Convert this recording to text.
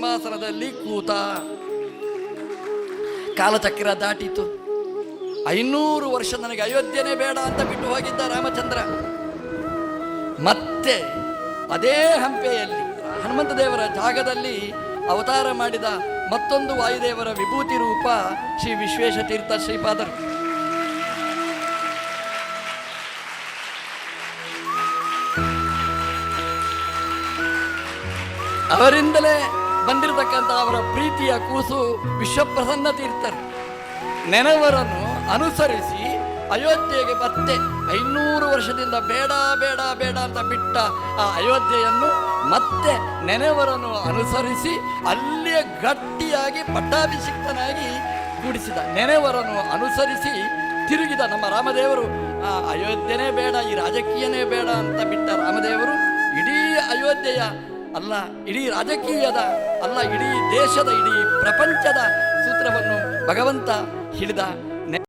ಸಿಂಹಾಸನದಲ್ಲಿ ಕೂತ. ಕಾಲಚಕ್ರ ದಾಟಿತು. 500 ವರ್ಷ ನನಗೆ ಅಯೋಧ್ಯೆನೇ ಬೇಡ ಅಂತ ಬಿಟ್ಟು ಹೋಗಿದ್ದ ರಾಮಚಂದ್ರ ಮತ್ತೆ ಅದೇ ಹಂಪೆಯಲ್ಲಿ ಹನುಮಂತ ದೇವರ ಜಾಗದಲ್ಲಿ ಅವತಾರ ಮಾಡಿದ ಮತ್ತೊಂದು ವಾಯುದೇವರ ವಿಭೂತಿ ರೂಪ ಶ್ರೀ ವಿಶ್ವೇಶತೀರ್ಥ ಶ್ರೀಪಾದರು. ಅವರಿಂದಲೇ ಬಂದಿರತಕ್ಕಂಥ ಅವರ ಪ್ರೀತಿಯ ಕೂಸು ವಿಶ್ವಪ್ರಸನ್ನ ತೀರ್ಥರು. ನೆನವರನ್ನು ಅನುಸರಿಸಿ ಅಯೋಧ್ಯೆಗೆ ಮತ್ತೆ 500 ವರ್ಷದಿಂದ ಬೇಡ ಬೇಡ ಬೇಡ ಅಂತ ಬಿಟ್ಟ ಆ ಅಯೋಧ್ಯೆಯನ್ನು ಮತ್ತೆ ನೆನೆವರನ್ನು ಅನುಸರಿಸಿ ಅಲ್ಲಿಯೇ ಗಟ್ಟಿಯಾಗಿ ಪಟ್ಟಾಭಿಷಿಕ್ತನಾಗಿ ಕೂಡಿಸಿದ. ನೆನೆವರನ್ನು ಅನುಸರಿಸಿ ತಿರುಗಿದ ನಮ್ಮ ರಾಮದೇವರು. ಆ ಅಯೋಧ್ಯೆನೇ ಬೇಡ, ಈ ರಾಜಕೀಯನೇ ಬೇಡ ಅಂತ ಬಿಟ್ಟ ರಾಮದೇವರು ಇಡೀ ಅಯೋಧ್ಯೆಯ ಅಲ್ಲ, ಇಡೀ ರಾಜಕೀಯದ ಅಲ್ಲ, ಇಡೀ ದೇಶದ, ಇಡೀ ಪ್ರಪಂಚದ ಸೂತ್ರವನ್ನು ಭಗವಂತ ಹಿಡಿದ.